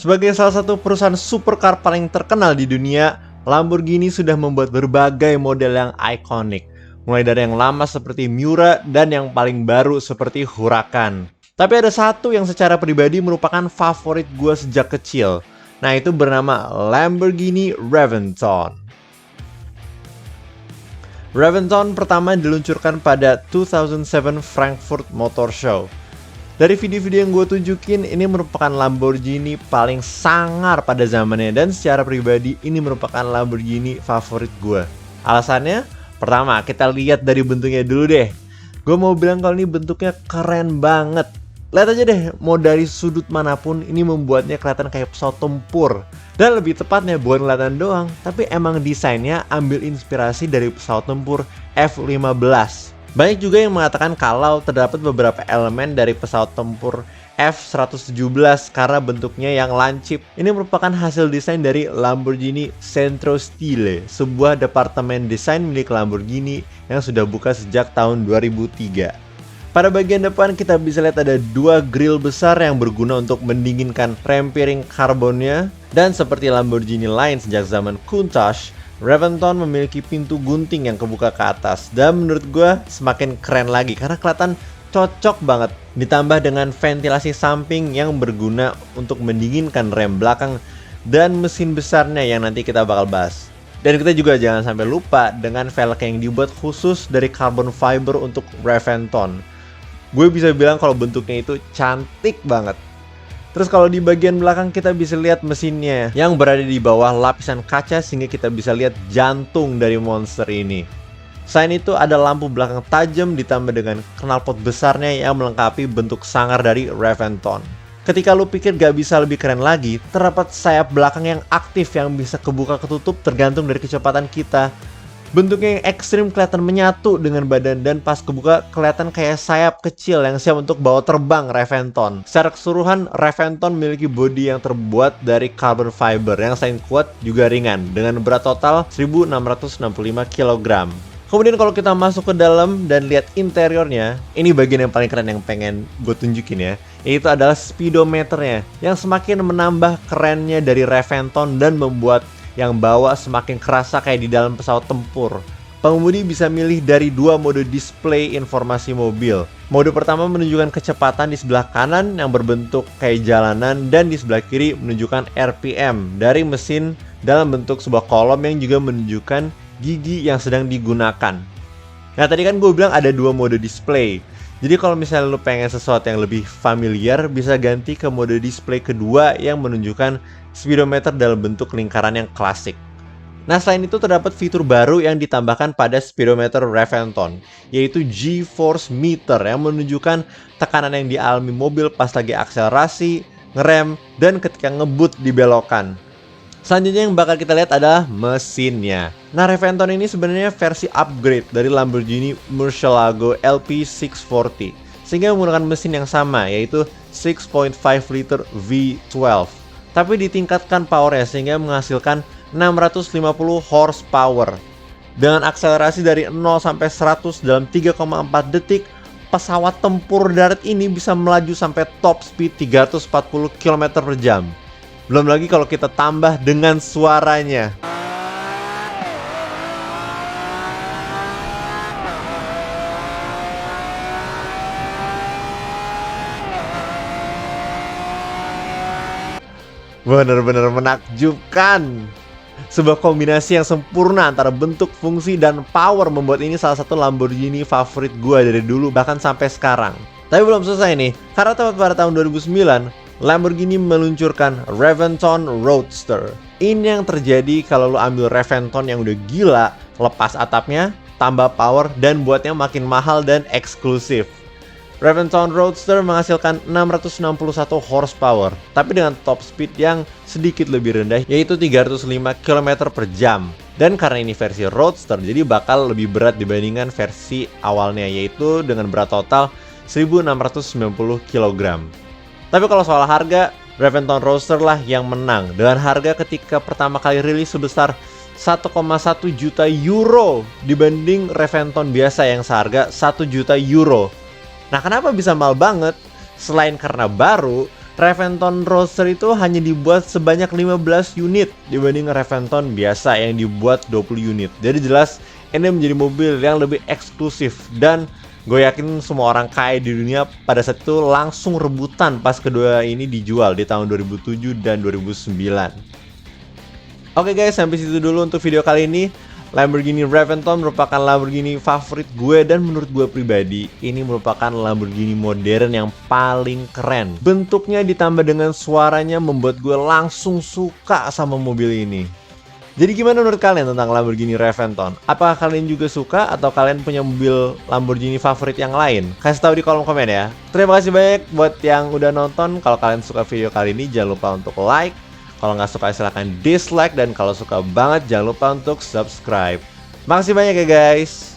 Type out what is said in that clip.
Sebagai salah satu perusahaan supercar paling terkenal di dunia, Lamborghini sudah membuat berbagai model yang ikonik. Mulai dari yang lama seperti Miura dan yang paling baru seperti Huracan. Tapi ada satu yang secara pribadi merupakan favorit gue sejak kecil. Nah, itu bernama Lamborghini Reventon. Reventon pertama diluncurkan pada 2007 Frankfurt Motor Show. Dari video-video yang gue tunjukin, ini merupakan Lamborghini paling sangar pada zamannya. Dan secara pribadi, ini merupakan Lamborghini favorit gue. Alasannya? Pertama, kita lihat dari bentuknya dulu deh. Gue mau bilang kalau ini bentuknya keren banget. Lihat aja deh, mau dari sudut manapun, ini membuatnya kelihatan kayak pesawat tempur. Dan lebih tepatnya, bukan kelihatan doang, tapi emang desainnya ambil inspirasi dari pesawat tempur F-15. Banyak juga yang mengatakan kalau terdapat beberapa elemen dari pesawat tempur F-117 karena bentuknya yang lancip. Ini merupakan hasil desain dari Lamborghini Centro Stile, sebuah departemen desain milik Lamborghini yang sudah buka sejak tahun 2003. Pada bagian depan kita bisa lihat ada dua grill besar yang berguna untuk mendinginkan rem piring karbonnya. Dan seperti Lamborghini lain sejak zaman Countach, Reventon memiliki pintu gunting yang kebuka ke atas. Dan menurut gue semakin keren lagi karena kelihatan cocok banget. Ditambah dengan ventilasi samping yang berguna untuk mendinginkan rem belakang dan mesin besarnya yang nanti kita bakal bahas. Dan kita juga jangan sampai lupa dengan velg yang dibuat khusus dari carbon fiber untuk Reventon. Gue bisa bilang kalau bentuknya itu cantik banget. Terus kalau di bagian belakang kita bisa lihat mesinnya yang berada di bawah lapisan kaca sehingga kita bisa lihat jantung dari monster ini. Selain itu ada lampu belakang tajam ditambah dengan knalpot besarnya yang melengkapi bentuk sangar dari Reventon. Ketika lu pikir gak bisa lebih keren lagi, terdapat sayap belakang yang aktif yang bisa kebuka ketutup tergantung dari kecepatan kita. Bentuknya yang ekstrim kelihatan menyatu dengan badan dan pas kebuka kelihatan kayak sayap kecil yang siap untuk bawa terbang Reventon. Secara keseluruhan, Reventon memiliki bodi yang terbuat dari carbon fiber yang selain kuat juga ringan dengan berat total 1665 kg. Kemudian kalau kita masuk ke dalam dan lihat interiornya, ini bagian yang paling keren yang pengen gue tunjukin ya, yaitu adalah speedometernya yang semakin menambah kerennya dari Reventon dan membuat yang bawa semakin kerasa kayak di dalam pesawat tempur. Pengemudi bisa milih dari dua mode display informasi mobil. Mode pertama menunjukkan kecepatan di sebelah kanan yang berbentuk kayak jalanan dan di sebelah kiri menunjukkan RPM dari mesin dalam bentuk sebuah kolom yang juga menunjukkan gigi yang sedang digunakan. Nah tadi kan gue bilang ada dua mode display. Jadi kalau misalnya lu pengen sesuatu yang lebih familiar, bisa ganti ke mode display kedua yang menunjukkan speedometer dalam bentuk lingkaran yang klasik. Nah selain itu terdapat fitur baru yang ditambahkan pada speedometer Reventon, yaitu G-Force Meter yang menunjukkan tekanan yang dialami mobil pas lagi akselerasi, ngerem, dan ketika ngebut di belokan. Selanjutnya yang bakal kita lihat adalah mesinnya. Nah Reventon ini sebenarnya versi upgrade dari Lamborghini Murcielago LP640 sehingga menggunakan mesin yang sama yaitu 6.5 liter V12 tapi ditingkatkan powernya sehingga menghasilkan 650 horsepower. Dengan akselerasi dari 0 sampai 100 dalam 3,4 detik, pesawat tempur darat ini bisa melaju sampai top speed 340 km per jam. Belum lagi kalau kita tambah dengan suaranya. Benar-benar menakjubkan. Sebuah kombinasi yang sempurna antara bentuk, fungsi, dan power membuat ini salah satu Lamborghini favorit gue dari dulu bahkan sampai sekarang. Tapi belum selesai nih, karena tepat pada tahun 2009 Lamborghini meluncurkan Reventon Roadster. Ini yang terjadi kalau lo ambil Reventon yang udah gila, lepas atapnya, tambah power, dan buatnya makin mahal dan eksklusif. Reventon Roadster menghasilkan 661 horsepower, tapi dengan top speed yang sedikit lebih rendah, yaitu 305 km per jam. Dan karena ini versi Roadster, jadi bakal lebih berat dibandingkan versi awalnya, yaitu dengan berat total 1690 kg. Tapi kalau soal harga, Reventon Roadster lah yang menang dengan harga ketika pertama kali rilis sebesar 1,1 juta euro dibanding Reventon biasa yang seharga 1 juta euro. Nah kenapa bisa mahal banget? Selain karena baru, Reventon Roadster itu hanya dibuat sebanyak 15 unit dibanding Reventon biasa yang dibuat 20 unit. Jadi jelas ini menjadi mobil yang lebih eksklusif, dan gue yakin semua orang kaya di dunia pada saat itu langsung rebutan pas kedua ini dijual di tahun 2007 dan 2009. Oke guys, sampai situ dulu untuk video kali ini. Lamborghini Reventon merupakan Lamborghini favorit gue, dan menurut gue pribadi ini merupakan Lamborghini modern yang paling keren. Bentuknya ditambah dengan suaranya membuat gue langsung suka sama mobil ini. Jadi gimana menurut kalian tentang Lamborghini Reventon? Apakah kalian juga suka atau kalian punya mobil Lamborghini favorit yang lain? Kasih tahu di kolom komen ya. Terima kasih banyak buat yang udah nonton. Kalau kalian suka video kali ini jangan lupa untuk like. Kalau nggak suka silahkan dislike, dan kalau suka banget jangan lupa untuk subscribe. Makasih banyak ya guys.